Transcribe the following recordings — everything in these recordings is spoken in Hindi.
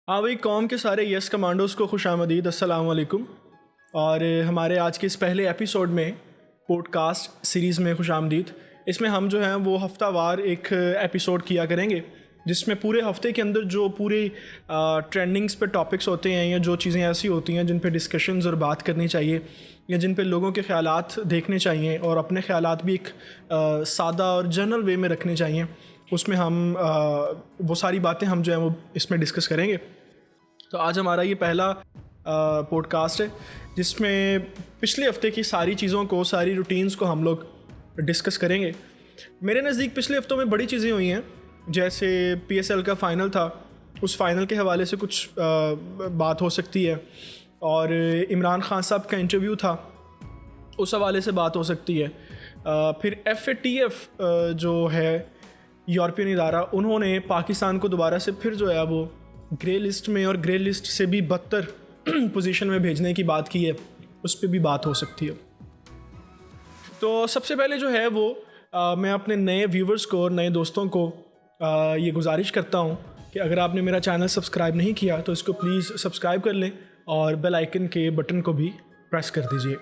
हाँ भाई, कौम के सारे यस कमांडोज़ को खुशामदीद, अस्सलाम वालेकुम। और हमारे आज के इस पहले एपिसोड में पॉडकास्ट सीरीज़ में खुशामदीद। इसमें हम जो हैं वो हफ्तावार एक एपिसोड किया करेंगे जिसमें पूरे हफ्ते के अंदर जो पूरे ट्रेंडिंग्स पे टॉपिक्स होते हैं या जो चीज़ें ऐसी होती हैं जिन पे डिस्कशंस और बात करनी चाहिए या जिन पे लोगों के ख़यालात देखने चाहिए और अपने ख़यालात भी एक सादा और जनरल वे में रखने चाहिए, उसमें हम वो सारी बातें हम जो है वो इसमें डिस्कस करेंगे। तो आज हमारा ये पहला पॉडकास्ट है जिसमें पिछले हफ्ते की सारी चीज़ों को, सारी रूटीन्स को हम लोग डिस्कस करेंगे। मेरे नज़दीक पिछले हफ्तों में बड़ी चीज़ें हुई हैं, जैसे PSL का फ़ाइनल था, उस फ़ाइनल के हवाले से कुछ बात हो सकती है, और इमरान खान साहब का इंटरव्यू था, उस हवाले से बात हो सकती है। फिर FATF जो है यूरोपियन इदारा, उन्होंने पाकिस्तान को दोबारा से फिर जो है वो ग्रे लिस्ट में और ग्रे लिस्ट से भी बदतर पोजीशन में भेजने की बात की है, उस पर भी बात हो सकती है। तो सबसे पहले जो है वो मैं अपने नए व्यूवर्स को और नए दोस्तों को ये गुजारिश करता हूँ कि अगर आपने मेरा चैनल सब्सक्राइब नहीं किया तो इसको प्लीज़ सब्सक्राइब कर लें और बेल आइकन के बटन को भी प्रेस कर दीजिए।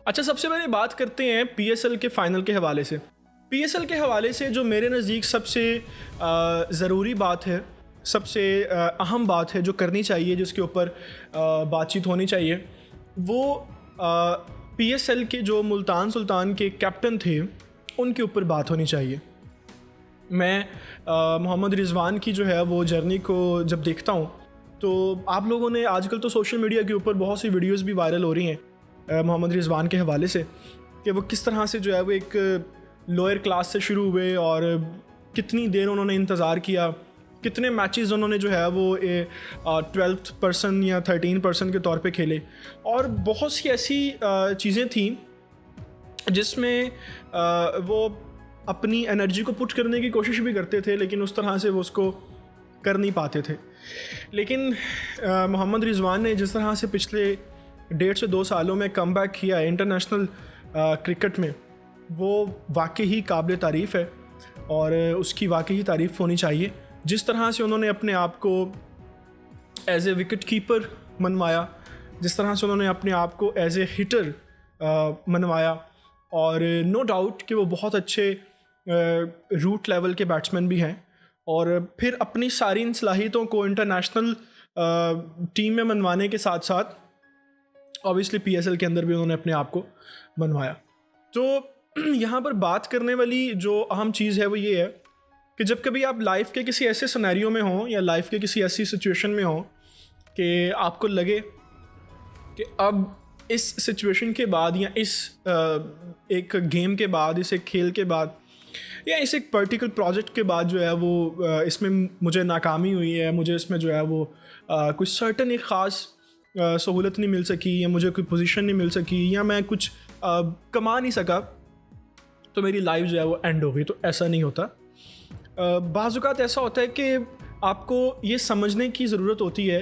अच्छा, सबसे पहले बात करते हैं PSL के फ़ाइनल के हवाले से। PSL के हवाले से जो मेरे नज़दीक सबसे ज़रूरी बात है, सबसे अहम बात है जो करनी चाहिए, जिसके ऊपर बातचीत होनी चाहिए, वो PSL के जो मुल्तान सुल्तान के कैप्टन थे उनके ऊपर बात होनी चाहिए। मैं मोहम्मद रिजवान की जो है वो जर्नी को जब देखता हूँ तो आप लोगों ने आजकल तो सोशल मीडिया के ऊपर बहुत सी वीडियोस भी वायरल हो रही हैं मोहम्मद रिजवान के हवाले से कि वो किस तरह से जो है वो एक लोअर क्लास से शुरू हुए और कितनी देर उन्होंने इंतज़ार किया, कितने मैचेस उन्होंने जो है वो 12th पर्सन या 13 पर्सन के तौर पे खेले, और बहुत सी ऐसी चीज़ें थी जिसमें वो अपनी एनर्जी को पुट करने की कोशिश भी करते थे, लेकिन उस तरह से वो उसको कर नहीं पाते थे। लेकिन मोहम्मद रिजवान ने जिस तरह से पिछले 1.5 से 2 सालों में कमबैक किया है इंटरनेशनल क्रिकेट में, वो वाकई ही काबिल तारीफ़ है और उसकी वाकई ही तारीफ़ होनी चाहिए। जिस तरह से उन्होंने अपने आप को एज ए विकेट कीपर मनवाया, जिस तरह से उन्होंने अपने आप को एज ए हिटर मनवाया, और नो डाउट कि वो बहुत अच्छे रूट लेवल के बैट्समैन भी हैं, और फिर अपनी सारी इन सलाहियतों को इंटरनेशनल टीम में मनवाने के साथ साथ ऑब्वियसली PSL के अंदर भी उन्होंने अपने आप को मनवाया। तो यहाँ पर बात करने वाली जो अहम चीज़ है वो ये है कि जब कभी आप लाइफ के किसी ऐसे सिनेरियो में हों या लाइफ के किसी ऐसी सिचुएशन में हों कि आपको लगे कि अब इस सिचुएशन के बाद या इस एक गेम के बाद, इस एक खेल के बाद या इस एक पर्टिकुलर प्रोजेक्ट के बाद जो है वो इसमें मुझे नाकामी हुई है, मुझे इसमें जो है वो कुछ सर्टन एक ख़ास सहूलत नहीं मिल सकी, या मुझे कोई पोजीशन नहीं मिल सकी, या मैं कुछ कमा नहीं सका, तो मेरी लाइफ जो है वो एंड हो गई। तो ऐसा नहीं होता। बाज़ औक़ात ऐसा होता है कि आपको ये समझने की ज़रूरत होती है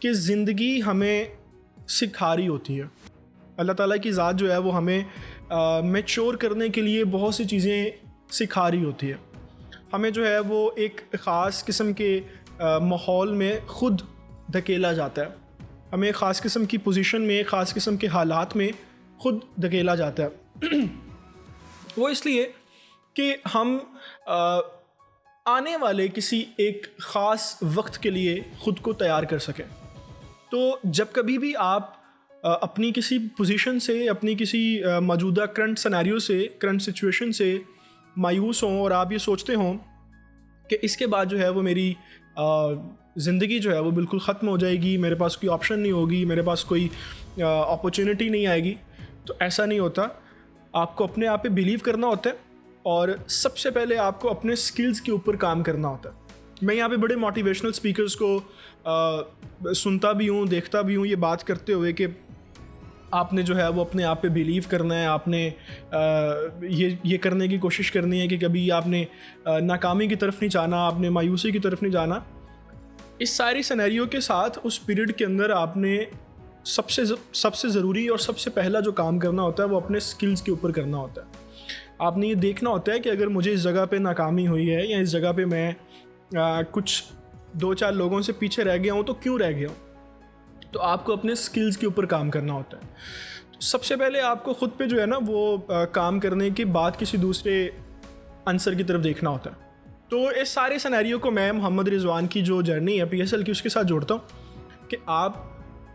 कि ज़िंदगी हमें सिखा रही होती है। अल्लाह ताला की ज़ात जो है वो हमें मैच्योर करने के लिए बहुत सी चीज़ें सिखा रही होती है। हमें जो है वो एक ख़ास किस्म के माहौल में ख़ुद धकेला जाता है, हमें ख़ास किस्म की पोजीशन में, ख़ास किस्म के हालात में ख़ुद धकेला जाता है। वो इसलिए कि हम आने वाले किसी एक ख़ास वक्त के लिए ख़ुद को तैयार कर सकें। तो जब कभी भी आप अपनी किसी पोजीशन से, अपनी किसी मौजूदा करंट सिनेरियो से, करंट सिचुएशन से मायूस हों और आप ये सोचते हों कि इसके बाद जो है वो मेरी ज़िंदगी जो है वो बिल्कुल ख़त्म हो जाएगी, मेरे पास कोई ऑप्शन नहीं होगी, मेरे पास कोई अपॉर्चुनिटी नहीं आएगी, तो ऐसा नहीं होता। आपको अपने आप पे बिलीव करना होता है और सबसे पहले आपको अपने स्किल्स के ऊपर काम करना होता है। मैं यहाँ पे बड़े मोटिवेशनल स्पीकर्स को सुनता भी हूँ, देखता भी हूँ ये बात करते हुए कि आपने जो है वो अपने आप पे बिलीव करना है, आपने ये करने की कोशिश करनी है कि कभी आपने नाकामी की तरफ नहीं जाना, आपने मायूसी की तरफ नहीं जाना। इस सारी सिनेरियो के साथ उस पीरियड के अंदर आपने सबसे ज़रूरी और सबसे पहला जो काम करना होता है वो अपने स्किल्स के ऊपर करना होता है। आपने ये देखना होता है कि अगर मुझे इस जगह पे नाकामी हुई है या इस जगह पे मैं कुछ 2-4 लोगों से पीछे रह गया हूँ तो क्यों रह गया हूँ। तो आपको अपने स्किल्स के ऊपर काम करना होता है। तो सबसे पहले आपको ख़ुद पे जो है ना वो काम करने के बाद किसी दूसरे आंसर की तरफ देखना होता है। तो इस सारे सिनेरियो को मैं मोहम्मद रिजवान की जो जर्नी है PSL की उसके साथ जोड़ता हूँ कि आप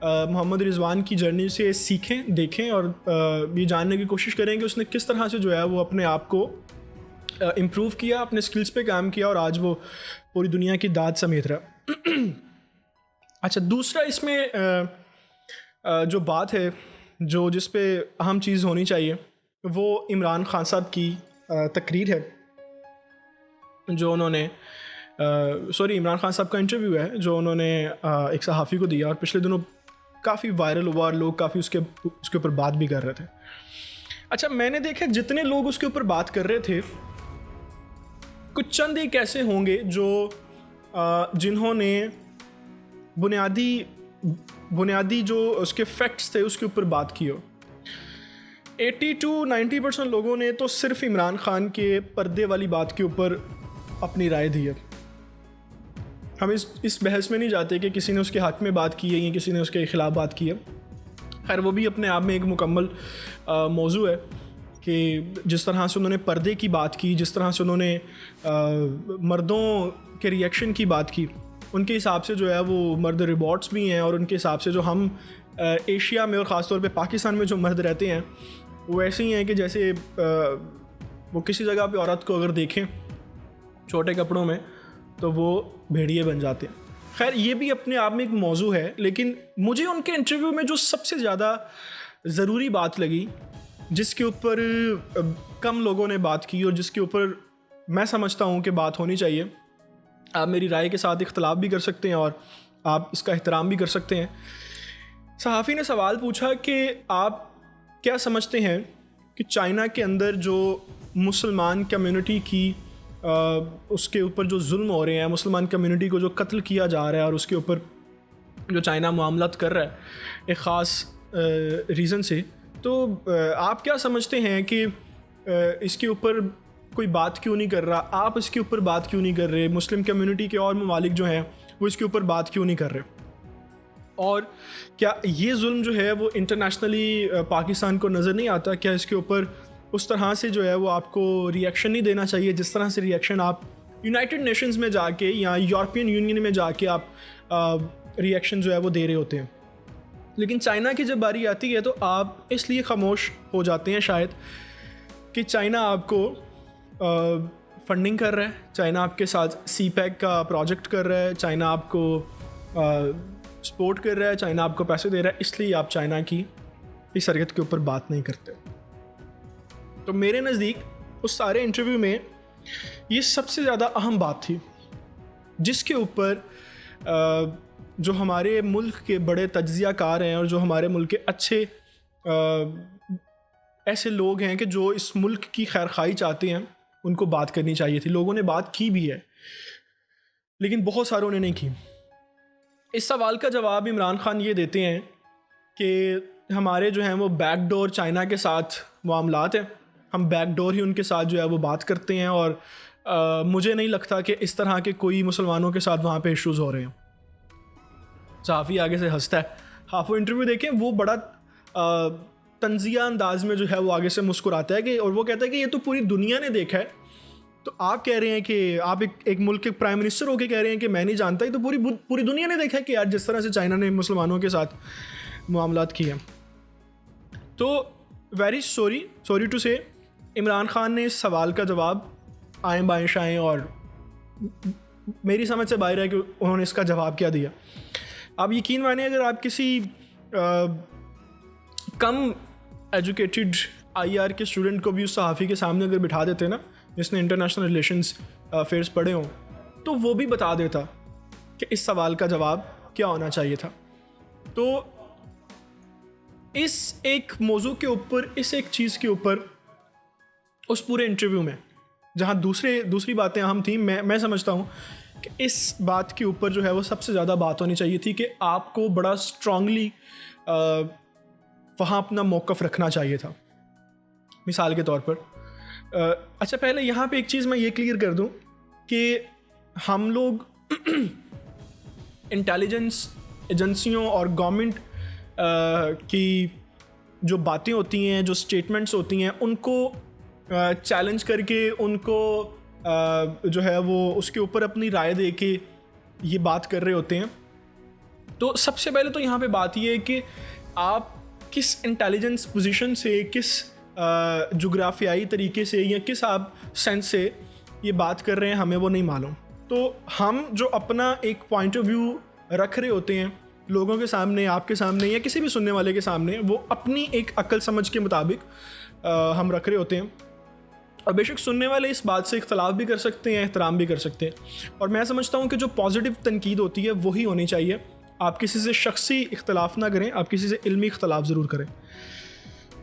मोहम्मद रिजवान की जर्नी से सीखें, देखें और ये जानने की कोशिश करें कि उसने किस तरह से जो है वो अपने आप को इम्प्रूव किया, अपने स्किल्स पे काम किया और आज वो पूरी दुनिया की दाद समेत रहा। अच्छा, दूसरा इसमें जो बात है जो जिस पे अहम चीज़ होनी चाहिए वो इमरान खान साहब की तकरीर है जो उन्होंने इमरान खान साहब का इंटरव्यू है जो उन्होंने एक सहाफ़ी को दिया और पिछले दिनों काफ़ी वायरल हुआ और लोग काफ़ी उसके ऊपर बात भी कर रहे थे। अच्छा, मैंने देखा जितने लोग उसके ऊपर बात कर रहे थे कुछ चंद एक ऐसे होंगे जो जिन्होंने बुनियादी जो उसके फैक्ट्स थे उसके ऊपर बात की हो। 80-90% लोगों ने तो सिर्फ इमरान खान के पर्दे वाली बात के ऊपर अपनी राय दी है। हम इस बहस में नहीं जाते कि किसी ने उसके हक़ में बात की है या किसी ने उसके ख़िलाफ़ बात की है। खैर वो भी अपने आप में एक मुकम्मल मौजू है कि जिस तरह से उन्होंने पर्दे की बात की, जिस तरह से उन्होंने मर्दों के रिएक्शन की बात की, उनके हिसाब से जो है वो मर्द रिबॉट्स भी हैं और उनके हिसाब से जो हम एशिया में और ख़ास तौर पे पाकिस्तान में जो मर्द रहते हैं वो ऐसे ही हैं कि जैसे वो किसी जगह पे औरत को अगर देखें छोटे कपड़ों में तो वो भेड़िए बन जाते हैं। खैर ये भी अपने आप में एक मौजू है, लेकिन मुझे उनके इंटरव्यू में जो सबसे ज़्यादा ज़रूरी बात लगी, जिसके ऊपर कम लोगों ने बात की और जिसके ऊपर मैं समझता हूँ कि बात होनी चाहिए, आप मेरी राय के साथ इख्तलाफ भी कर सकते हैं और आप इसका एहतराम भी कर सकते हैं। सहाफ़ी ने सवाल पूछा कि आप क्या समझते हैं कि चाइना के अंदर जो मुसलमान कम्युनिटी की उसके ऊपर जो जुल्म हो रहे हैं, मुसलमान कम्युनिटी को जो कत्ल किया जा रहा है और उसके ऊपर जो चाइना मामलात कर रहा है एक ख़ास रीज़न से, तो आप क्या समझते हैं कि इसके ऊपर कोई बात क्यों नहीं कर रहा, आप इसके ऊपर बात क्यों नहीं कर रहे, मुस्लिम कम्युनिटी के और ममालिक जो हैं वो इसके ऊपर बात क्यों नहीं कर रहे, और क्या ये जुल्म जो है वो इंटरनेशनली पाकिस्तान को नज़र नहीं आता? क्या इसके ऊपर उस तरह से जो है वो आपको रिएक्शन नहीं देना चाहिए जिस तरह से रिएक्शन आप यूनाइटेड नेशंस में जाके या यूरोपियन यूनियन में जाके आप रिएक्शन जो है वो दे रहे होते हैं? लेकिन चाइना की जब बारी आती है तो आप इसलिए खामोश हो जाते हैं शायद कि चाइना आपको फंडिंग कर रहा है, चाइना आपके साथ CPEC का प्रोजेक्ट कर रहा है, चाइना आपको सपोर्ट कर रहा है, चाइना आपको पैसे दे रहा है, इसलिए आप चाइना की इस हरकत के ऊपर बात नहीं करते। तो मेरे नज़दीक उस सारे इंटरव्यू में ये सबसे ज़्यादा अहम बात थी जिसके ऊपर जो हमारे मुल्क के बड़े तज्ज़ियाकार हैं और जो हमारे मुल्क के अच्छे ऐसे लोग हैं कि जो इस मुल्क की खैरखाई चाहते हैं, उनको बात करनी चाहिए थी। लोगों ने बात की भी है लेकिन बहुत सारों ने नहीं की। इस सवाल का जवाब इमरान खान ये देते हैं कि हमारे जो हैं वो बैकडोर चाइना के साथ मामलात हैं, हम बैकडोर ही उनके साथ जो है वो बात करते हैं और मुझे नहीं लगता कि इस तरह के कोई मुसलमानों के साथ वहाँ पे इश्यूज़ हो रहे हैं। सहाफ़ी आगे से हंसता है, हाँ वो इंटरव्यू देखें, वो बड़ा तंज़िया अंदाज में जो है वो आगे से मुस्कुराता है कि, और वो कहता है कि ये तो पूरी दुनिया ने देखा है। तो आप कह रहे हैं कि आप एक मुल्क के प्राइम मिनिस्टर होकर कह रहे हैं कि मैं नहीं जानता, ये तो पूरी दुनिया ने देखा है कि यार जिस तरह से चाइना ने मुसलमानों के साथ मामलात किए हैं। तो वेरी सॉरी टू से इमरान खान ने इस सवाल का जवाब आएँ बाएँ शाएँ और मेरी समझ से बाहर है कि उन्होंने इसका जवाब क्या दिया। आप यकीन मानिए अगर आप किसी कम एजुकेटेड IR के स्टूडेंट को भी उस सहाफ़ी के सामने अगर बिठा देते ना जिसने इंटरनेशनल रिलेशंस अफेयर्स पढ़े हों, तो वो भी बता देता कि इस सवाल का जवाब क्या होना चाहिए था। तो इस एक मौजू के ऊपर, इस एक चीज़ के ऊपर उस पूरे इंटरव्यू में जहाँ दूसरी बातें अहम थी, मैं समझता हूँ कि इस बात के ऊपर जो है वो सबसे ज़्यादा बात होनी चाहिए थी कि आपको बड़ा स्ट्रांगली वहाँ अपना मौक़िफ़ रखना चाहिए था। मिसाल के तौर पर अच्छा, पहले यहाँ पे एक चीज़ मैं ये क्लियर कर दूँ कि हम लोग इंटेलिजेंस एजेंसियों और गवर्नमेंट की जो बातें होती हैं, जो स्टेटमेंट्स होती हैं, उनको चैलेंज करके, उनको जो है वो उसके ऊपर अपनी राय दे के ये बात कर रहे होते हैं। तो सबसे पहले तो यहाँ पे बात ये है कि आप किस इंटेलिजेंस पोजीशन से, किस जोग्राफियाई तरीके से या किस आप सेंस से ये बात कर रहे हैं, हमें वो नहीं मालूम। तो हम जो अपना एक पॉइंट ऑफ व्यू रख रहे होते हैं लोगों के सामने, आपके सामने या किसी भी सुनने वाले के सामने, वो अपनी एक अक्ल समझ के मुताबिक हम रख रहे होते हैं। और बेशक सुनने वाले इस बात से इख्तलाफ भी कर सकते हैं, एहतराम भी कर सकते हैं। और मैं समझता हूँ कि जो पॉजिटिव तनकीद होती है वही होनी चाहिए। आप किसी से शख्सी इख्तलाफ ना करें, आप किसी से इल्मी इख्तलाफ ज़रूर करें।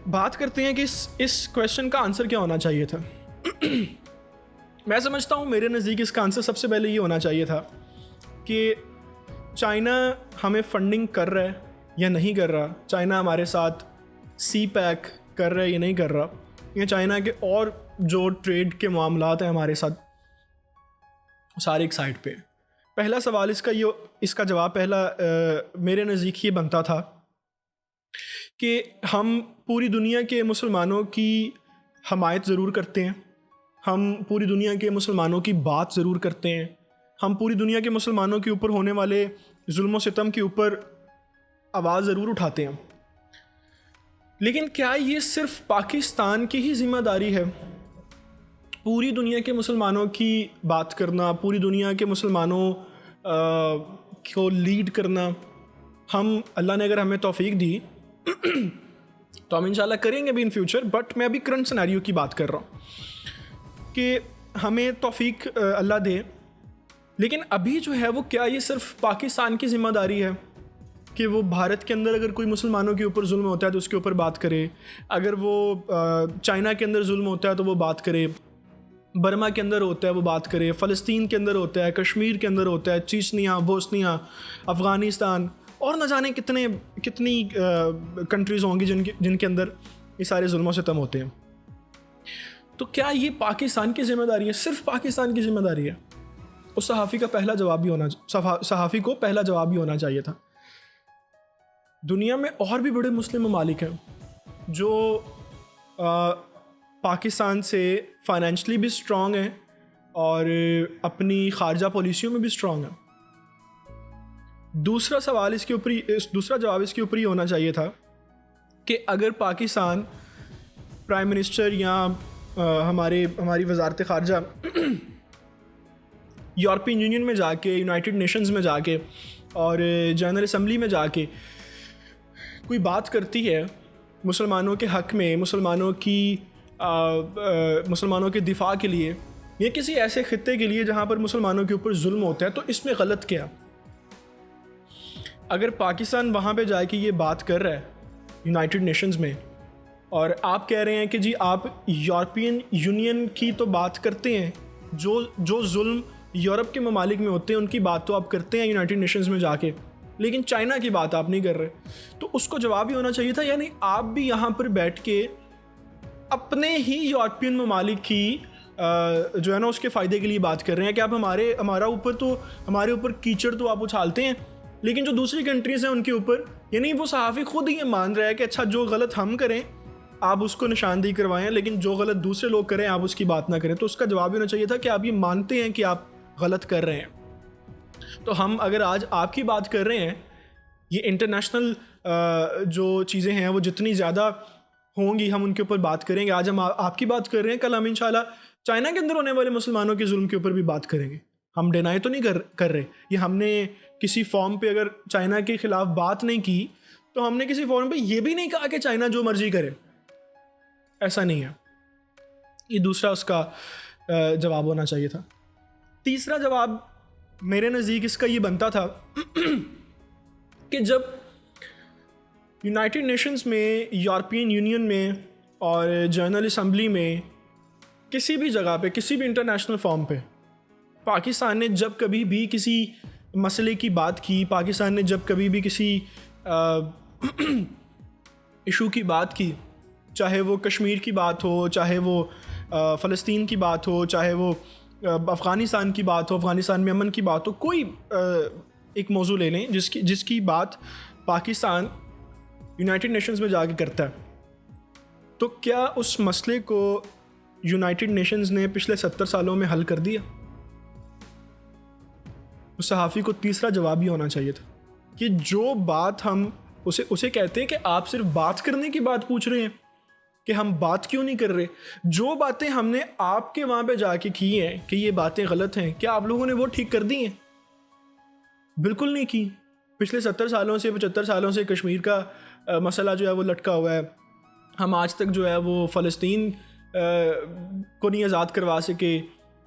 बात करते हैं कि इस क्वेश्चन का आंसर क्या होना चाहिए था। मैं समझता हूँ मेरे नज़दीक इसका आंसर सबसे पहले ये होना चाहिए था कि चाइना हमें फंडिंग कर रहा है या नहीं कर रहा, चाइना हमारे साथ सी पैक कर रहा है या नहीं कर रहा, या चाइना के और जो ट्रेड के मामलात हैं हमारे साथ, सारे एक साइड पे। पहला सवाल इसका जवाब पहला मेरे नज़दीक ये बनता था कि हम पूरी दुनिया के मुसलमानों की हमायत ज़रूर करते हैं, हम पूरी दुनिया के मुसलमानों की बात ज़रूर करते हैं, हम पूरी दुनिया के मुसलमानों के ऊपर होने वाले जुल्म और सितम के ऊपर आवाज़ ज़रूर उठाते हैं। लेकिन क्या ये सिर्फ पाकिस्तान की ही ज़िम्मेदारी है पूरी दुनिया के मुसलमानों की बात करना, पूरी दुनिया के मुसलमानों को लीड करना? हम, अल्लाह ने अगर हमें तौफीक दी तो हम इंशाल्लाह करेंगे भी इन फ्यूचर, बट मैं अभी करंट सिनेरियो की बात कर रहा हूँ कि हमें तौफीक अल्लाह दे। लेकिन अभी जो है वो क्या ये सिर्फ पाकिस्तान की ज़िम्मेदारी है कि वो भारत के अंदर अगर कोई मुसलमानों के ऊपर जुल्म होता है तो उसके ऊपर बात करे, अगर वो चाइना के अंदर जुल्म होता है तो वो बात करे, बर्मा के अंदर होता है वो बात करे, फ़लस्तीन के अंदर होता है, कश्मीर के अंदर होता है, चीचनिया, बोस्निया, अफ़गानिस्तान और न जाने कितनी कंट्रीज़ होंगी जिनके अंदर ये सारे जुल्म सितम होते हैं। तो क्या ये पाकिस्तान की ज़िम्मेदारी है, सिर्फ पाकिस्तान की ज़िम्मेदारी है? उस सहाफ़ी को पहला जवाब भी होना चाहिए था। दुनिया में और भी बड़े मुस्लिम ममालिक हैं जो पाकिस्तान से फाइनेंशली भी स्ट्रॉन्ग हैं और अपनी खारजा पॉलिसियों में भी स्ट्रॉन्ग हैं। दूसरा जवाब इसके ऊपर ही होना चाहिए था कि अगर पाकिस्तान प्राइम मिनिस्टर या हमारी वजारत खारजा यूरोपियन यूनियन में जाके, यूनाइटेड नेशंस में जाके और जनरल असम्बली में जाके कोई बात करती है मुसलमानों के हक़ में, मुसलमानों के दिफा के लिए, या किसी ऐसे खित्ते के लिए जहाँ पर मुसलमानों के ऊपर जुल्म होता है, तो इसमें गलत क्या? अगर पाकिस्तान वहाँ पे जाके ये बात कर रहा है यूनाइटेड नेशंस में और आप कह रहे हैं कि जी आप यूरोपियन यूनियन की तो बात करते हैं, जो जुल्म यूरोप के ममालिक में होते हैं उनकी बात तो आप करते हैं यूनाइटेड नेशंस में जाके, लेकिन चाइना की बात आप नहीं कर रहे, तो उसको जवाब ही होना चाहिए था। यानी आप भी यहाँ पर बैठ के अपने ही यूरोपियन ममालिक की जो है ना उसके फ़ायदे के लिए बात कर रहे हैं कि आप हमारे ऊपर कीचड़ तो आप उछालते हैं, लेकिन जो दूसरी कंट्रीज़ हैं उनके ऊपर, यानी वो सहाफ़ी खुद ही ये मान रहा है कि अच्छा जो गलत हम करें आप उसको निशानदेही करवाएं, लेकिन जो गलत दूसरे लोग करें आप उसकी बात ना करें। तो उसका जवाब होना चाहिए था कि आप ये मानते हैं कि आप गलत कर रहे हैं। तो हम अगर आज आपकी बात कर रहे हैं, ये इंटरनेशनल जो चीज़ें हैं वो जितनी ज़्यादा होंगी हम उनके ऊपर बात करेंगे। आज हम आपकी बात कर रहे हैं, कल हम इंशाल्लाह चाइना के अंदर होने वाले मुसलमानों के जुल्म के ऊपर भी बात करेंगे। हम डिनाई तो नहीं कर रहे, ये हमने किसी फॉर्म पे अगर चाइना के ख़िलाफ़ बात नहीं की तो हमने किसी फॉर्म पे ये भी नहीं कहा कि चाइना जो मर्जी करे, ऐसा नहीं है। ये दूसरा उसका जवाब होना चाहिए था। तीसरा जवाब मेरे नज़दीक इसका ये बनता था कि जब यूनाइटेड नेशंस में, यूरोपियन यूनियन में और जनरल असम्बली में, किसी भी जगह पे, किसी भी इंटरनेशनल फॉर्म पे पाकिस्तान ने जब कभी भी किसी मसले की बात की, पाकिस्तान ने जब कभी भी किसी इशू की बात की, चाहे वो कश्मीर की बात हो, चाहे वो फ़लस्तीन की बात हो, चाहे वो अफ़गानिस्तान की बात हो, अफ़गानिस्तान में अमन की बात हो, कोई एक मौजू ले लें जिसकी बात पाकिस्तान यूनाइटेड नेशंस में जाके करता है, तो क्या उस मसले को यूनाइटेड नेशंस ने पिछले 70 सालों में हल कर दिया? उस सहाफ़ी को तीसरा जवाब भी होना चाहिए था कि जो बात हम उसे कहते हैं कि आप सिर्फ बात करने की बात पूछ रहे हैं कि हम बात क्यों नहीं कर रहे। जो बातें हमने आपके वहाँ पे जाके की हैं कि ये बातें गलत हैं, क्या आप लोगों ने वो ठीक कर दी हैं? बिल्कुल नहीं की। पिछले 70 सालों से 75 सालों से कश्मीर का मसला जो है वो लटका हुआ है। हम आज तक जो है वो फ़लस्तीन को नहीं आज़ाद करवा सके।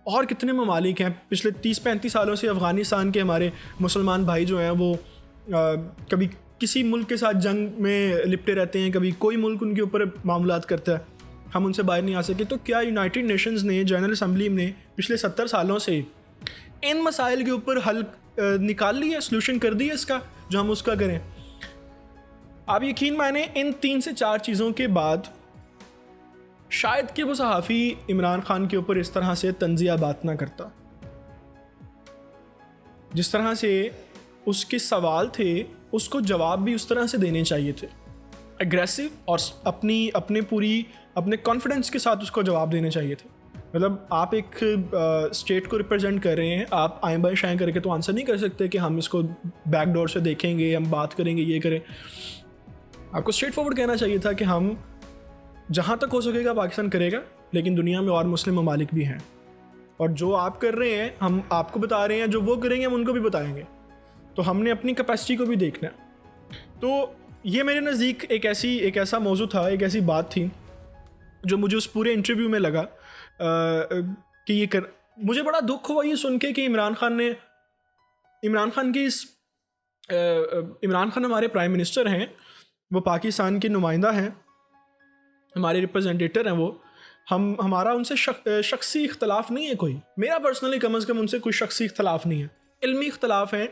और कितने ममालिक हैं पिछले 30-35 सालों से अफ़गानिस्तान के हमारे मुसलमान भाई जो हैं वो कभी किसी मुल्क के साथ जंग में लिपटे रहते हैं, कभी कोई मुल्क उनके ऊपर मामलात करता है, हम उनसे बाहर नहीं आ सके। तो क्या यूनाइटेड नेशंस ने, जनरल असम्बली ने पिछले 70 सालों से इन मसाइल के ऊपर हल निकाल लिया, सलूशन कर दिया इसका, जो हम उसका करें? आप यकीन माने इन 3 से 4 चीज़ों के बाद शायद कि वो सहाफ़ी इमरान खान के ऊपर इस तरह से तंज़िया बात ना करता। जिस तरह से उसके सवाल थे उसको जवाब भी उस तरह से देने चाहिए थे, एग्रेसिव और अपने कॉन्फिडेंस के साथ उसको जवाब देने चाहिए थे। मतलब आप एक स्टेट को रिप्रेजेंट कर रहे हैं, आप आएँ बाएँ शाएँ करके तो आंसर नहीं कर सकते कि हम इसको बैकडोर से देखेंगे, हम बात करेंगे, ये करें। आपको स्ट्रेट फॉरवर्ड कहना चाहिए था कि हम जहाँ तक हो सकेगा पाकिस्तान करेगा, लेकिन दुनिया में और मुस्लिम ममालिक भी हैं, और जो आप कर रहे हैं हम आपको बता रहे हैं, जो वो करेंगे हम उनको भी बताएंगे। तो हमने अपनी कैपेसिटी को भी देखना है। तो ये मेरे नज़दीक एक ऐसा मौजू था, एक ऐसी बात थी जो मुझे उस पूरे इंटरव्यू में लगा कि मुझे बड़ा दुख हुआ ये सुन के कि इमरान खान हमारे प्राइम मिनिस्टर हैं, वो पाकिस्तान के नुमाइंदा हैं, हमारे रिप्रेजेंटेटर हैं वो। हमारा उनसे शख्सी इख्तलाफ नहीं है कोई, मेरा पर्सनली कम से कम उनसे कोई शख्सी इख्तलाफ नहीं है, इल्मी इख्तलाफ है।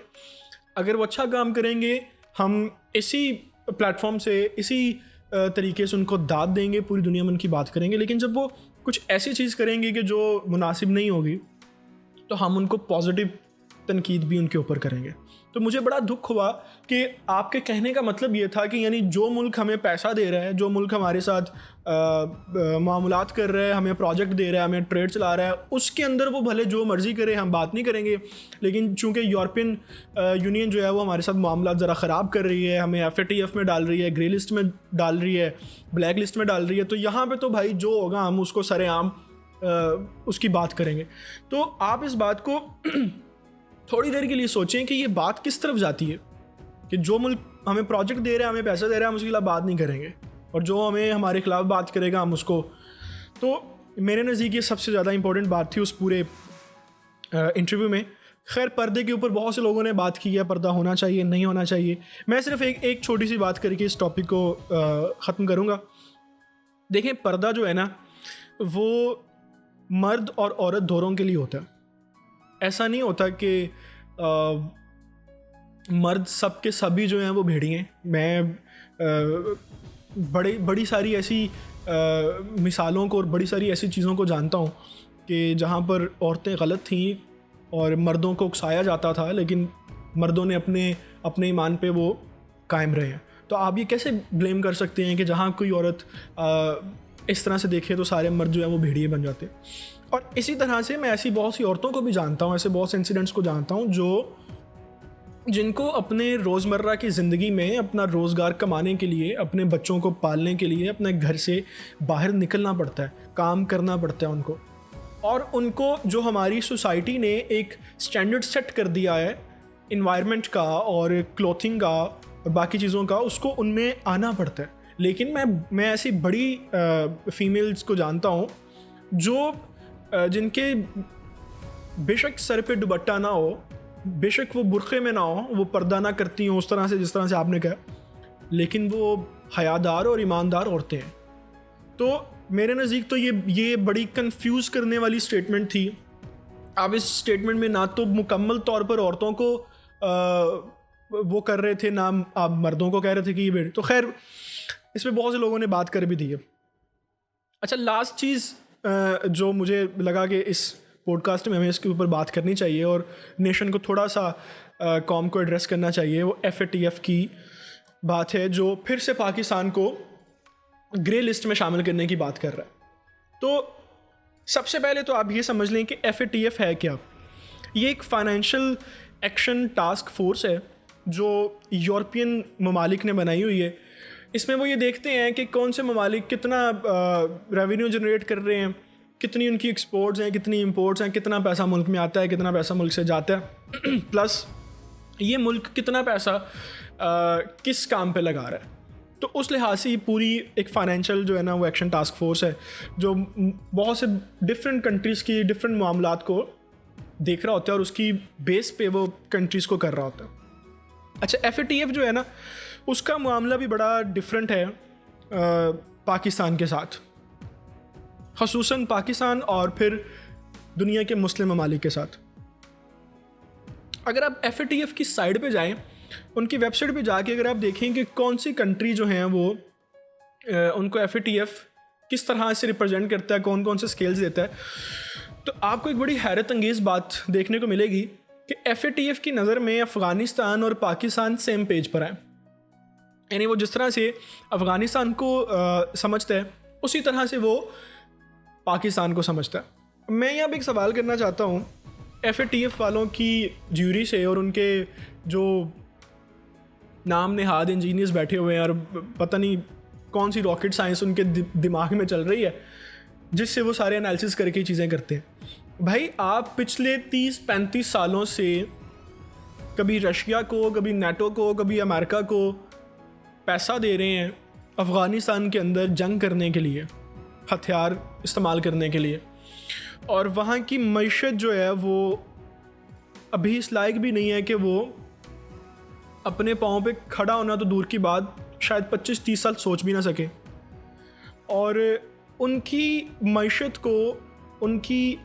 अगर वो अच्छा काम करेंगे हम इसी प्लेटफॉर्म से, इसी तरीके से उनको दाद देंगे, पूरी दुनिया में उनकी बात करेंगे। लेकिन जब वो कुछ ऐसी चीज़ करेंगे कि जो मुनासिब नहीं होगी तो हम उनको पॉजिटिव तनकीद भी उनके ऊपर करेंगे। तो मुझे बड़ा दुख हुआ कि आपके कहने का मतलब ये था कि यानी जो मुल्क हमें पैसा दे रहा है, जो मुल्क हमारे साथ मामलात कर रहा है, हमें प्रोजेक्ट दे रहा है, हमें ट्रेड चला रहा है, उसके अंदर वो भले जो मर्ज़ी करे, हम बात नहीं करेंगे। लेकिन चूँकि यूरोपियन यूनियन जो है वो हमारे साथ मामलात ज़रा ख़राब कर रही है, हमें FATF में डाल रही है, ग्रे लिस्ट में डाल रही है, ब्लैक लिस्ट में डाल रही है, तो यहाँ पर तो भाई जो होगा हम उसको सरेआम उसकी बात करेंगे। तो आप इस बात को थोड़ी देर के लिए सोचें कि ये बात किस तरफ जाती है कि जो मुल्क हमें प्रोजेक्ट दे रहा है, हमें पैसा दे रहा है, हम उसके खिलाफ बात नहीं करेंगे, और जो हमें हमारे खिलाफ बात करेगा हम उसको। तो मेरे नज़दीक ये सबसे ज़्यादा इंपॉर्टेंट बात थी उस पूरे इंटरव्यू में। खैर पर्दे के ऊपर बहुत से लोगों ने बात की है, पर्दा होना चाहिए, नहीं होना चाहिए। मैं सिर्फ एक छोटी सी बात करके इस टॉपिक को ख़त्म करूँगा। देखें, पर्दा जो है ना वो मर्द और औरत दोनों के लिए होता है। ऐसा नहीं होता कि मर्द सब के सभी जो हैं वो भेड़िए हैं। मैं बड़ी सारी ऐसी मिसालों को और बड़ी सारी ऐसी चीज़ों को जानता हूँ कि जहाँ पर औरतें गलत थीं और मर्दों को उकसाया जाता था, लेकिन मर्दों ने अपने ईमान पे वो कायम रहे हैं। तो आप ये कैसे ब्लेम कर सकते हैं कि जहाँ कोई औरत इस तरह से देखे तो सारे मर्द जो है वो भेड़िए बन जाते हैं। और इसी तरह से मैं ऐसी बहुत सी औरतों को भी जानता हूँ, ऐसे बहुत से इंसिडेंट्स को जानता हूँ जिनको अपने रोज़मर्रा की ज़िंदगी में अपना रोज़गार कमाने के लिए, अपने बच्चों को पालने के लिए अपने घर से बाहर निकलना पड़ता है, काम करना पड़ता है उनको। और उनको जो हमारी सोसाइटी ने एक स्टैंडर्ड सेट कर दिया है इन्वायरमेंट का और क्लोथिंग का और बाकी चीज़ों का, उसको उनमें आना पड़ता है। लेकिन मैं ऐसी बड़ी फीमेल्स को जानता हूँ जो जिनके बेशक सर पे दुपट्टा ना हो, बेशक वो बुर्खे में ना हो, वो पर्दा ना करती हों उस तरह से जिस तरह से आपने कहा, लेकिन वो हयादार और ईमानदार औरतें हैं। तो मेरे नज़दीक तो ये बड़ी कंफ्यूज करने वाली स्टेटमेंट थी। आप इस स्टेटमेंट में ना तो मुकम्मल तौर पर औरतों को वो कर रहे थे, ना आप मर्दों को कह रहे थे कि ये बेटे। तो खैर इस पर बहुत से लोगों ने बात कर भी दी है। अच्छा, लास्ट चीज़ जो मुझे लगा कि इस पॉडकास्ट में हमें इसके ऊपर बात करनी चाहिए और नेशन को थोड़ा सा कॉम को एड्रेस करना चाहिए, वो FATF की बात है, जो फिर से पाकिस्तान को ग्रे लिस्ट में शामिल करने की बात कर रहा है। तो सबसे पहले तो आप ये समझ लें कि FATF है क्या। ये एक फाइनेंशियल एक्शन टास्क फोर्स है जो यूरोपियन ममालिक ने बनाई हुई है। इसमें वो ये देखते हैं कि कौन से ममालिक कितना रेवेन्यू जनरेट कर रहे हैं, कितनी उनकी एक्सपोर्ट्स हैं, कितनी इंपोर्ट्स हैं, कितना पैसा मुल्क में आता है, कितना पैसा मुल्क से जाता है प्लस ये मुल्क कितना पैसा किस काम पे लगा रहा है। तो उस लिहाज से ये पूरी एक फाइनेंशियल जो है ना वो एक्शन टास्क फोर्स है जो बहुत से डिफरेंट कंट्रीज़ की डिफरेंट मामलात को देख रहा होता है और उसकी बेस पे वो कंट्रीज़ को कर रहा होता है। अच्छा, FATF जो है ना उसका मामला भी बड़ा डिफरेंट है पाकिस्तान के साथ, ख़ुसूसन पाकिस्तान और फिर दुनिया के मुस्लिम ममालिक के साथ। अगर आप FATF की साइड पे जाएं, उनकी वेबसाइट पे जाके अगर आप देखें कि कौन सी कंट्री जो हैं वो उनको FATF किस तरह से रिप्रेजेंट करता है, कौन कौन से स्केल्स देता है, तो आपको एक बड़ी हैरत अंगेज़ बात देखने को मिलेगी कि FATF की नज़र में अफ़गानिस्तान और पाकिस्तान सेम पेज पर हैं। यानी वो जिस तरह से अफ़गानिस्तान को समझता है उसी तरह से वो पाकिस्तान को समझता है। मैं यहाँ पे एक सवाल करना चाहता हूँ FATF वालों की ज्यूरी से और उनके जो नाम नेहाद इंजीनियर्स बैठे हुए हैं और पता नहीं कौन सी रॉकेट साइंस उनके दिमाग में चल रही है जिससे वो सारे एनालिसिस करके चीज़ें करते हैं। भाई, आप पिछले 30-35 सालों से कभी रशिया को, कभी NATO को, कभी अमेरिका को पैसा दे रहे हैं अफ़गानिस्तान के अंदर जंग करने के लिए, हथियार इस्तेमाल करने के लिए, और वहाँ की मईशत जो है वो अभी इस लायक भी नहीं है कि वो अपने पाँव पे खड़ा होना तो दूर की बात, शायद 25-30 साल सोच भी ना सके। और उनकी मईशत को, उनकी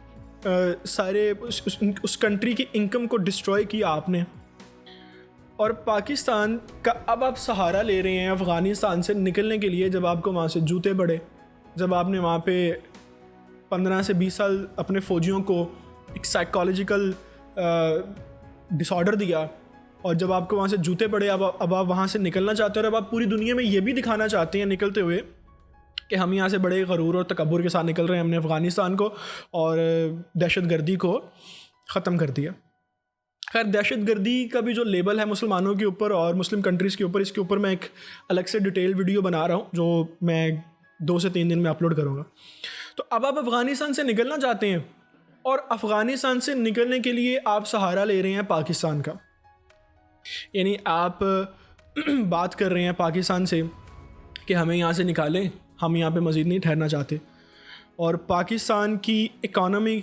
सारे उस कंट्री की इनकम को डिस्ट्रॉय किया आपने, और पाकिस्तान का अब आप सहारा ले रहे हैं अफ़गानिस्तान से निकलने के लिए। जब आपको वहाँ से जूते पड़े, जब आपने वहाँ पे 15 से 20 साल अपने फ़ौजियों को एक साइकोलॉजिकल डिसऑर्डर दिया, और जब आपको वहाँ से जूते पड़े, अब आप वहाँ से निकलना चाहते हो और अब आप पूरी दुनिया में ये भी दिखाना चाहते हैं निकलते हुए कि हम यहाँ से बड़े गरूर और तकब्बुर के साथ निकल रहे हैं, हमने अफ़गानिस्तान को और दहशतगर्दी को ख़त्म कर दिया। खैर, दहशतगर्दी का भी जो लेबल है मुसलमानों के ऊपर और मुस्लिम कंट्रीज़ के ऊपर, इसके ऊपर मैं एक अलग से डिटेल वीडियो बना रहा हूँ जो मैं 2 से 3 दिन में अपलोड करूँगा। तो अब आप अफ़गानिस्तान से निकलना चाहते हैं और अफ़गानिस्तान से निकलने के लिए आप सहारा ले रहे हैं पाकिस्तान का। यानी आप बात कर रहे हैं पाकिस्तान से कि हमें यहाँ से निकालें, हम यहाँ पे मज़ीद नहीं ठहरना चाहते, और पाकिस्तान की इकॉनमी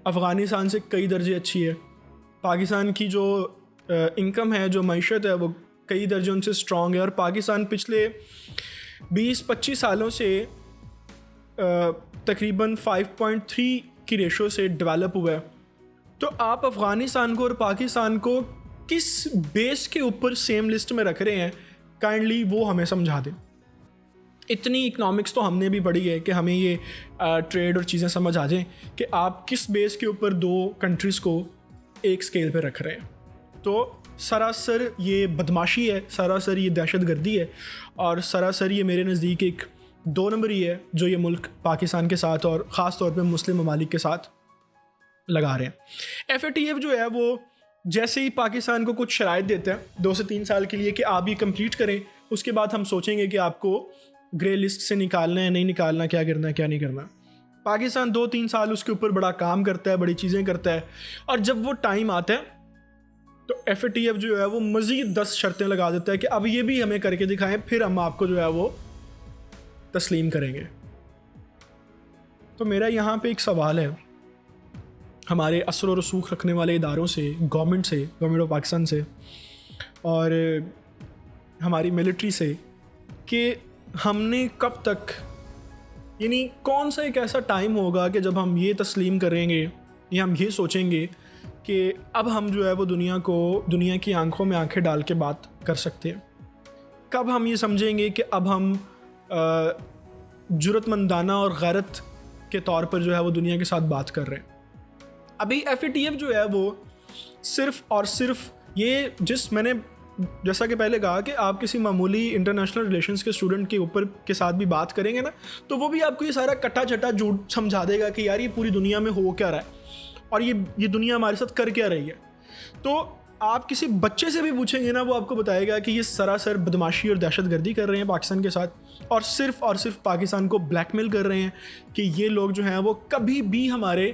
अफ़गानिस्तान से कई दर्जे अच्छी है। पाकिस्तान की जो इनकम है, जो मईशत है, वो कई दर्जे उनसे स्ट्रॉन्ग है, और पाकिस्तान पिछले 20-25 सालों से तकरीबन 5.3 की रेशो से डेवलप हुआ है। तो आप अफ़गानिस्तान को और पाकिस्तान को किस बेस के ऊपर सेम लिस्ट में रख रहे हैं, काइंडली वो हमें समझा दें। इतनी इकनॉमिक्स तो हमने भी पढ़ी है कि हमें ये ट्रेड और चीज़ें समझ आ जाएं कि आप किस बेस के ऊपर 2 कंट्रीज़ को एक स्केल पे रख रहे हैं। तो सरासर ये बदमाशी है, सरासर ये दहशतगर्दी है, और सरासर ये मेरे नज़दीक एक 2 नंबर ही है जो ये मुल्क पाकिस्तान के साथ और ख़ास तौर पे मुस्लिम ममालिक के साथ लगा रहे हैं। FATF जो है वो जैसे ही पाकिस्तान को कुछ शराइत देता है 2 से 3 साल के लिए कि आप ये कंप्लीट करें, उसके बाद हम सोचेंगे कि आपको ग्रे लिस्ट से निकालना है, नहीं निकालना, क्या करना है, क्या नहीं करना। पाकिस्तान 2-3 साल उसके ऊपर बड़ा काम करता है, बड़ी चीज़ें करता है, और जब वो टाइम आता है तो FATF जो है वो मज़ीद 10 शर्तें लगा देता है कि अब ये भी हमें करके दिखाएं, फिर हम आपको जो है वो तस्लीम करेंगे। तो मेरा यहाँ पे एक सवाल है हमारे असर और रसूख रखने वाले इदारों से, गवर्नमेंट ऑफ पाकिस्तान से और हमारी मिलिट्री से, कि हमने कब तक, यानी कौन सा एक ऐसा टाइम होगा कि जब हम ये तस्लीम करेंगे या हम ये सोचेंगे कि अब हम जो है वो दुनिया की आंखों में आंखें डाल के बात कर सकते हैं। कब हम ये समझेंगे कि अब हम जुर्रतमंदाना और गैरत के तौर पर जो है वो दुनिया के साथ बात कर रहे हैं। अभी FATF जो है वो सिर्फ और सिर्फ ये मैंने जैसा कि पहले कहा कि आप किसी मामूली इंटरनेशनल रिलेशंस के स्टूडेंट के ऊपर के साथ भी बात करेंगे ना, तो वो भी आपको ये सारा कट्टा चट्टा झूठ समझा देगा कि यार ये पूरी दुनिया में हो क्या रहा है और ये दुनिया हमारे साथ कर क्या रही है। तो आप किसी बच्चे से भी पूछेंगे ना, वो आपको बताएगा कि ये सरासर बदमाशी और दहशतगर्दी कर रहे हैं पाकिस्तान के साथ, और सिर्फ पाकिस्तान को ब्लैकमेल कर रहे हैं कि ये लोग जो हैं वो कभी भी हमारे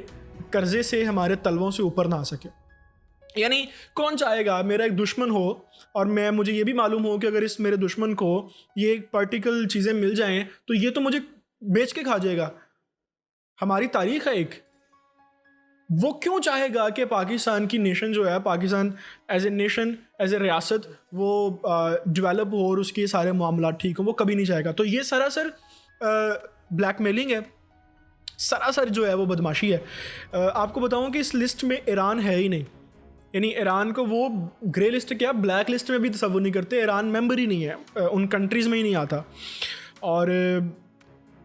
कर्जे से, हमारे तलवों से ऊपर ना आ सके। यानी कौन चाहेगा मेरा एक दुश्मन हो और मुझे ये भी मालूम हो कि अगर इस मेरे दुश्मन को ये पार्टिकल चीज़ें मिल जाएं तो ये तो मुझे बेच के खा जाएगा। हमारी तारीख है एक, वो क्यों चाहेगा कि पाकिस्तान की नेशन जो है, Pakistan as a nation, as a रियासत वो डेवलप हो और उसके सारे मामला ठीक हो? वो कभी नहीं चाहेगा। तो ये सरासर ब्लैकमेलिंग है, सरासर जो है वो बदमाशी है। आपको बताऊं कि इस लिस्ट में ईरान है ही नहीं। यानी ईरान को वो ग्रे लिस्ट क्या, ब्लैक लिस्ट में भी तस्वुर नहीं करते। ईरान मेंबर ही नहीं है, उन कंट्रीज़ में ही नहीं आता। और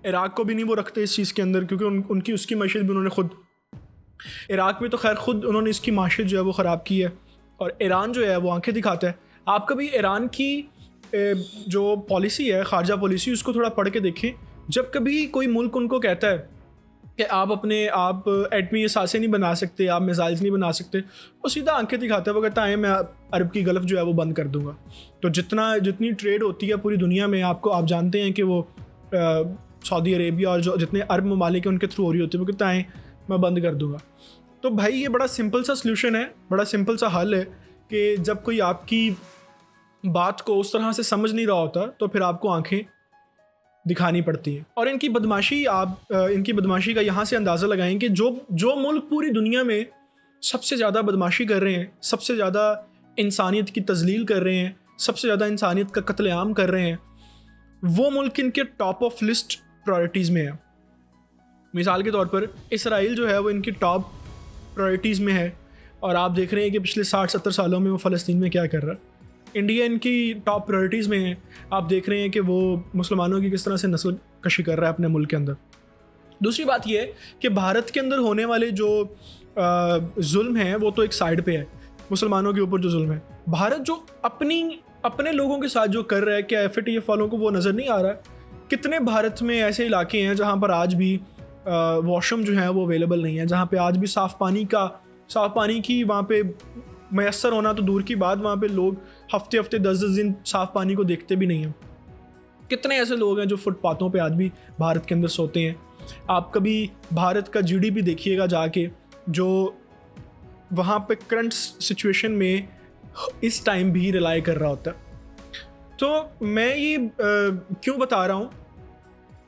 इराक़ को भी नहीं वो रखते इस चीज़ के अंदर, क्योंकि उनकी उसकी मैशत भी उन्होंने खुद, इराक़ में तो खैर खुद उन्होंने इसकी माशत जो है वो ख़राब की है, और ईरान जो है वो आंखें दिखाता है। आप कभी ईरान की जो पॉलिसी है, ख़ारजा पॉलिसी, उसको थोड़ा पढ़ के देखें। जब कभी कोई मुल्क उनको कहता है कि आप एटमी असासे नहीं बना सकते, आप मिसाइल्स नहीं बना सकते, वो सीधा आंखें दिखाता है। वो कहता है मैं अरब की गल्फ़ जो है वो बंद कर दूंगा। तो जितनी ट्रेड होती है पूरी दुनिया में, आप जानते हैं कि वो सऊदी अरेबिया और जो जितने अरब ममालिक हैं उनके थ्रू हो रही होती है। वो कहता है मैं बंद कर दूंगा। तो भाई ये बड़ा सिंपल सा सल्यूशन है, बड़ा सिंपल सा हल है कि जब कोई आपकी बात को उस तरह से समझ नहीं रहा होता तो फिर आपको आंखें दिखानी पड़ती है। और इनकी बदमाशी का यहाँ से अंदाज़ा लगाएं कि जो मुल्क पूरी दुनिया में सबसे ज़्यादा बदमाशी कर रहे हैं, सबसे ज़्यादा इंसानियत की तज़लील कर रहे हैं, सबसे ज़्यादा इंसानियत का कत्लेआम कर रहे हैं, वो मुल्क इनके टॉप ऑफ लिस्ट प्रायोरिटीज़ में है। मिसाल के तौर पर इसराइल जो है वो इनकी टॉप प्रायोरिटीज़ में है, और आप देख रहे हैं कि पिछले 60-70 सालों में वो फ़लस्तीन में क्या कर रहा है। इंडिया इनकी टॉप प्रायोरिटीज़ में है। आप देख रहे हैं कि वो मुसलमानों की किस तरह से नस्ल कशी कर रहा है अपने मुल्क के अंदर। दूसरी बात यह है कि भारत के अंदर होने वाले जो जुल्म हैं वो तो एक साइड पे है, मुसलमानों के ऊपर जो जुल्म है, भारत जो अपने लोगों के साथ जो कर रहा है, क्या FATF वालों को वो नज़र नहीं आ रहा है? कितने भारत में ऐसे इलाके हैं जहाँ पर आज भी वॉशरूम जो है वो अवेलेबल नहीं है, जहाँ पे आज भी साफ़ पानी की वहाँ पे मैसर होना तो दूर की बात, वहाँ पे लोग हफ्ते 10-10 दिन साफ़ पानी को देखते भी नहीं हैं। कितने ऐसे लोग हैं जो फुटपाथों पे आज भी भारत के अंदर सोते हैं। आप कभी भारत का GDP देखिएगा जाके, जो वहाँ पे करंट सिचुएशन में इस टाइम भी रिलाई कर रहा होता है। तो मैं ये क्यों बता रहा हूँ,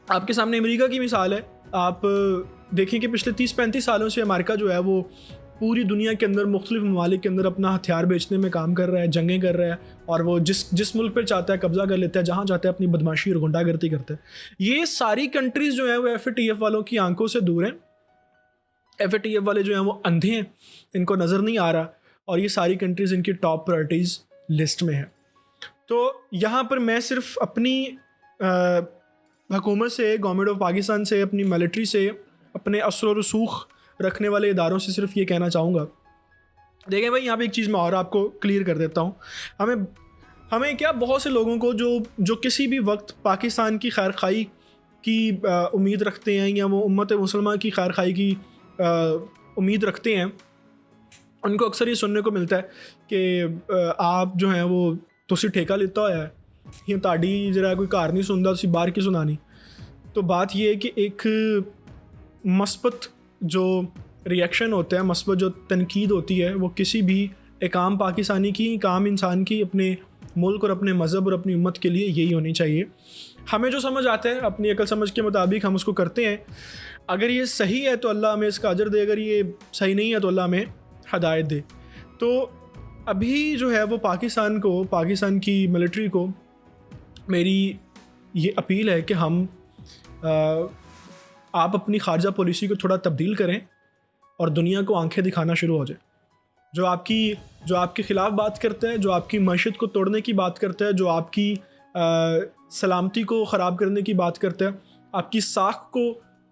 आपके सामने अमेरिका की मिसाल है। आप देखें कि पिछले 30-35 सालों से अमेरिका जो है वो पूरी दुनिया के अंदर मुख्तलिफ ममालिक के अंदर अपना हथियार बेचने में काम कर रहा है, जंगें कर रहा है, और वो जिस मुल्क पर चाहता है कब्ज़ा कर लेता है, जहाँ चाहता है अपनी बदमाशी और गुंडागर्दी करता है। ये सारी कंट्रीज़ जो हैं वो FATF वालों की आंखों से दूर हैं। FATF वाले जो हैं वो अंधे हैं, इनको नज़र नहीं आ रहा, और ये सारी कंट्रीज़ इनकी टॉप प्रायोरिटीज़ लिस्ट में है। तो यहाँ पर मैं सिर्फ अपनी हुकूमत से, गवर्नमेंट ऑफ पाकिस्तान से, अपनी मिलिट्री से, अपने असर और रसूख रखने वाले इदारों से सिर्फ ये कहना चाहूँगा। देखें भाई, यहाँ पे एक चीज़ मैं और आपको क्लियर कर देता हूँ। हमें क्या, बहुत से लोगों को जो किसी भी वक्त पाकिस्तान की खैर खाई की उम्मीद रखते हैं, या वो उम्मत मुसलमान की खैर खाई की उम्मीद रखते हैं, उनको अक्सर ये सुनने को मिलता है कि आप जो हैं वो तुसी ठेका लेता होया है, या ताड़ी जरा कोई कार नहीं सुनता, तुसी बाहर की सुनानी। तो बात ये है कि एक मस्बत जो रिएक्शन होता है, मस्बत जो तनकीद होती है, वो किसी भी एक आम पाकिस्तानी की, एक आम इंसान की अपने मुल्क और अपने मज़हब और अपनी उम्मत के लिए यही होनी चाहिए। हमें जो समझ आता है अपनी अकल समझ के मुताबिक हम उसको करते हैं। अगर ये सही है तो अल्लाह हमें इसका अजर दे, अगर ये सही नहीं है तो अल्लाह हमें हदायत दे। तो अभी जो है वो पाकिस्तान की मिलिट्री को मेरी ये अपील है कि आप अपनी खारजा पॉलिसी को थोड़ा तब्दील करें और दुनिया को आंखें दिखाना शुरू हो जाए। जो आपके ख़िलाफ़ बात करता है, जो आपकी मईशत को तोड़ने की बात करता है, जो आपकी सलामती को ख़राब करने की बात करता है, आपकी साख को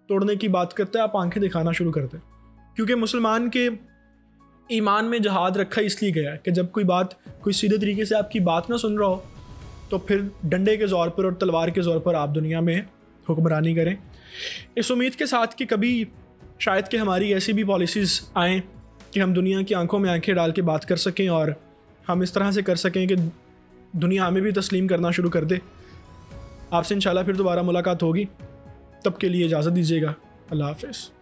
तोड़ने की बात करते हैं, आप आंखें दिखाना शुरू करते हैं। क्योंकि मुसलमान के ईमान में जहाद रखा इसलिए गया है कि जब कोई सीधे तरीके से आपकी बात ना सुन रहा हो तो फिर डंडे के ज़ोर पर और तलवार के ज़ोर पर आप दुनिया में हुक्मरानी करें। इस उम्मीद के साथ कि कभी शायद कि हमारी ऐसी भी पॉलिसीज़ आएँ कि हम दुनिया की आंखों में आंखें डाल के बात कर सकें और हम इस तरह से कर सकें कि दुनिया हमें भी तस्लीम करना शुरू कर दे। आपसे इंशाल्लाह फिर दोबारा मुलाकात होगी, तब के लिए इजाज़त दीजिएगा। अल्लाह हाफ़िज़।